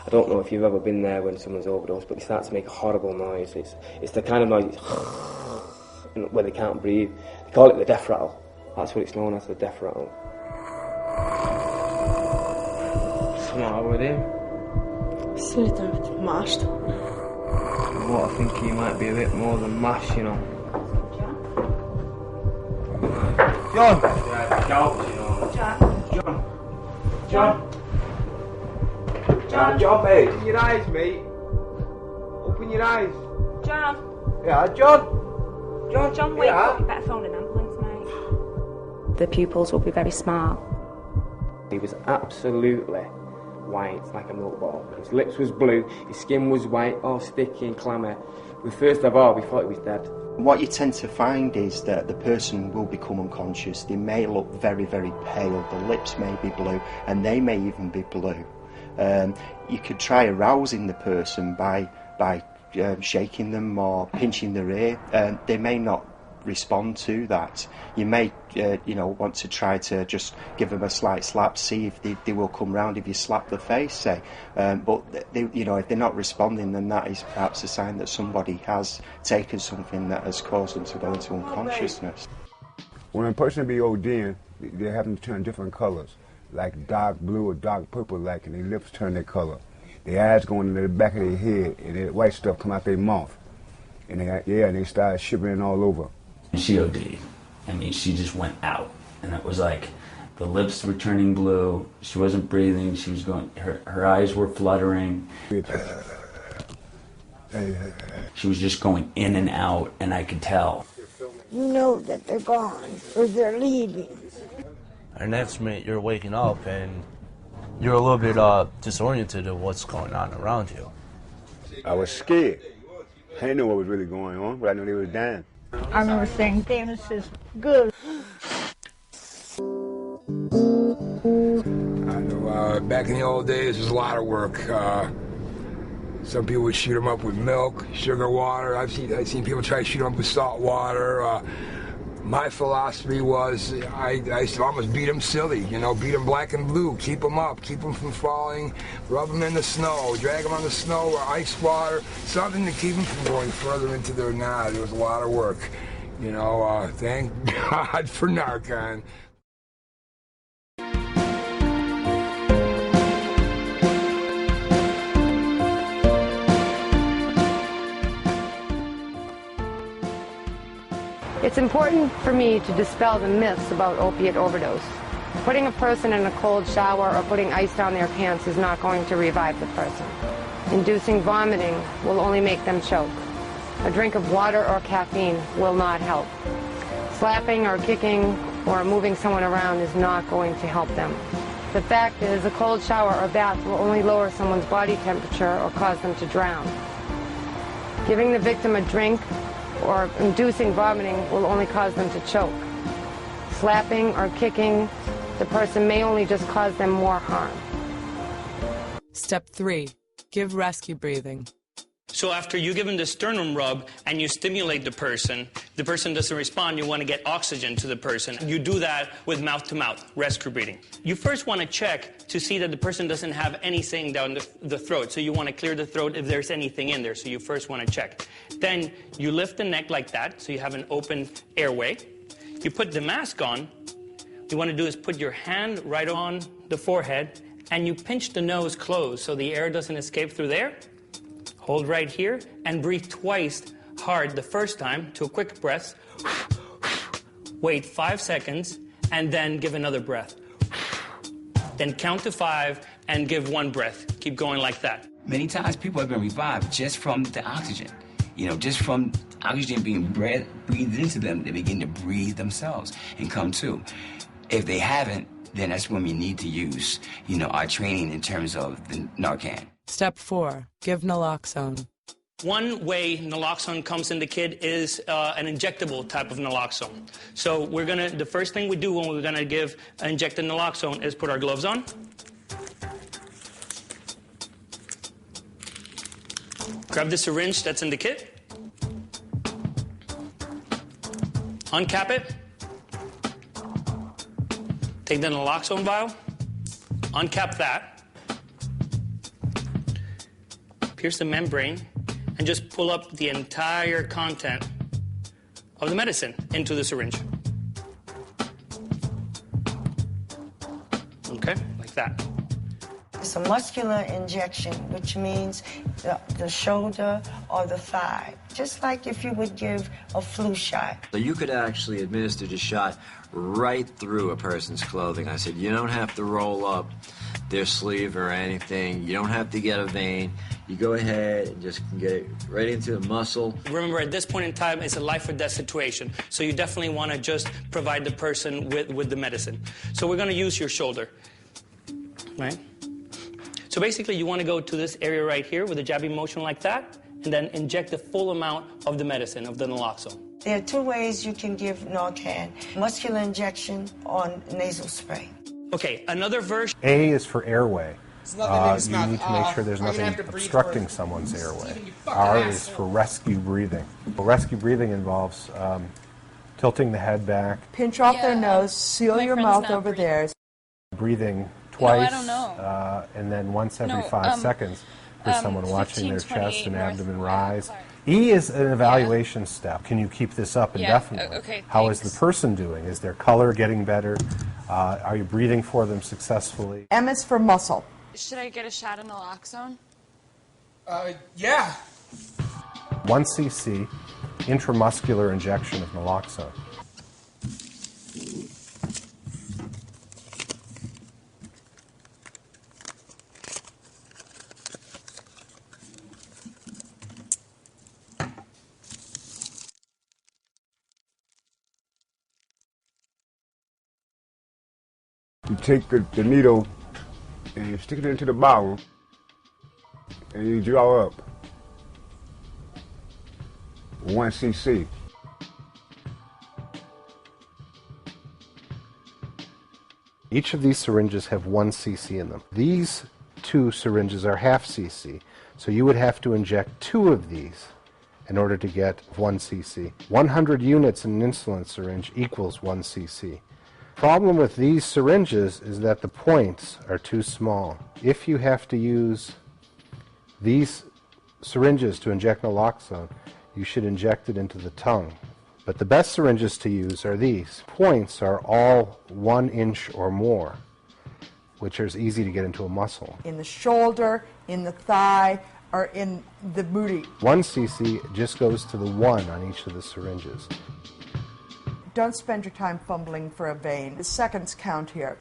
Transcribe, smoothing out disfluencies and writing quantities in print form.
I don't know if you've ever been there when someone's overdosed, but they start to make a horrible noise. It's the kind of noise where they can't breathe. They call it the death rattle. That's what it's known as, the death rattle. What's the matter with him? Lite mashed. What, I think he might be a bit more than mash, you know. John! Yeah, John, you know. John, mate. Open your eyes, mate. Open your eyes. John. Yeah, John, wake up. You better phone an ambulance, mate. The pupils will be very small. He was absolutely white, like a milk bottle. His lips was blue, his skin was white, all sticky and clammy. First of all, we thought he was dead. What you tend to find is that the person will become unconscious. They may look very, very pale, the lips may be blue, and they may even be blue. You could try arousing the person by shaking them or pinching their ear. They may not respond to that. You may want to try to just give them a slight slap, see if they will come round if you slap the face, say. But if they're not responding, then that is perhaps a sign that somebody has taken something that has caused them to go into unconsciousness. When a person be ODing, they have them turn different colors, like dark blue or dark purple, like, and their lips turn their color. Their eyes go into the back of their head, and the white stuff come out their mouth. And they start shivering all over. She OD'd. I mean, she just went out. And it was like, the lips were turning blue, she wasn't breathing, she was going, her eyes were fluttering. She was just going in and out, and I could tell. You know that they're gone, or they're leaving. And next minute, you're waking up, and you're a little bit disoriented of what's going on around you. I was scared. I didn't know what was really going on, but I knew they was dying. I remember saying, Dennis is good. I know back in the old days, there was a lot of work. Some people would shoot them up with milk, sugar water. I've seen people try to shoot them up with salt water. My philosophy was I used to almost beat them silly, beat them black and blue, keep them up, keep them from falling, rub them in the snow, drag them on the snow or ice water, something to keep them from going further into their knot. It was a lot of work. Thank God for Narcan. It's important for me to dispel the myths about opiate overdose. Putting a person in a cold shower or putting ice down their pants is not going to revive the person. Inducing vomiting will only make them choke. A drink of water or caffeine will not help. Slapping or kicking or moving someone around is not going to help them. The fact is, a cold shower or bath will only lower someone's body temperature or cause them to drown. Giving the victim a drink or inducing vomiting will only cause them to choke. Slapping or kicking the person may only just cause them more harm. Step 3. Give rescue breathing. So after you give them the sternum rub and you stimulate the person doesn't respond, you want to get oxygen to the person. You do that with mouth-to-mouth, rescue breathing. You first want to check to see that the person doesn't have anything down the throat. So you want to clear the throat if there's anything in there. So you first want to check. Then you lift the neck like that, so you have an open airway. You put the mask on. What you want to do is put your hand right on the forehead, and you pinch the nose closed so the air doesn't escape through there. Hold right here and breathe twice hard the first time to a quick breath. Wait 5 seconds and then give another breath. Then count to 5 and give 1 breath. Keep going like that. Many times people have been revived just from the oxygen. Just from oxygen being breathed into them, they begin to breathe themselves and come to. If they haven't, then that's when we need to use, our training in terms of the Narcan. Step 4. Give naloxone. One way naloxone comes in the kid is an injectable type of naloxone. So the first thing we do when we're gonna give injected naloxone is put our gloves on. Grab the syringe that's in the kit. Uncap it. Take the naloxone vial. Uncap that. pierce the membrane, and just pull up the entire content of the medicine into the syringe. Okay, like that. It's a muscular injection, which means the shoulder or the thigh, just like if you would give a flu shot. So you could actually administer the shot right through a person's clothing. I said, you don't have to roll up their sleeve or anything. You don't have to get a vein. You go ahead and just get it right into the muscle. Remember, at this point in time, it's a life or death situation. So you definitely want to just provide the person with the medicine. So we're going to use your shoulder, right? So basically, you want to go to this area right here with a jabbing motion like that, and then inject the full amount of the medicine, of the naloxone. There are two ways you can give Narcan: muscular injection or nasal spray. Okay, another version. A is for airway. You mouth. need to make sure there's nothing obstructing someone's airway. R is for rescue breathing. Well, rescue breathing involves tilting the head back, pinch off their nose, seal your mouth over theirs. Breathing twice, I don't know. and then once every 5 seconds for someone watching their chest and abdomen rise. Sorry. E is an evaluation step. Can you keep this up indefinitely? Okay, How is the person doing? Is their color getting better? Are you breathing for them successfully? M is for muscle. Should I get a shot of naloxone? Yeah. 1 cc intramuscular injection of naloxone. You take the needle and you stick it into the bottle and you draw up 1 cc. Each of these syringes have 1 cc in them. These 2 syringes are half cc, so you would have to inject 2 of these in order to get 1 cc. 100 units in an insulin syringe equals 1 cc. Problem with these syringes is that the points are too small. If you have to use these syringes to inject naloxone, you should inject it into the tongue. But the best syringes to use are these. Points are all 1 inch or more, which is easy to get into a muscle. In the shoulder, in the thigh, or in the booty. 1 cc just goes to the 1 on each of the syringes. Don't spend your time fumbling for a vein. The seconds count here.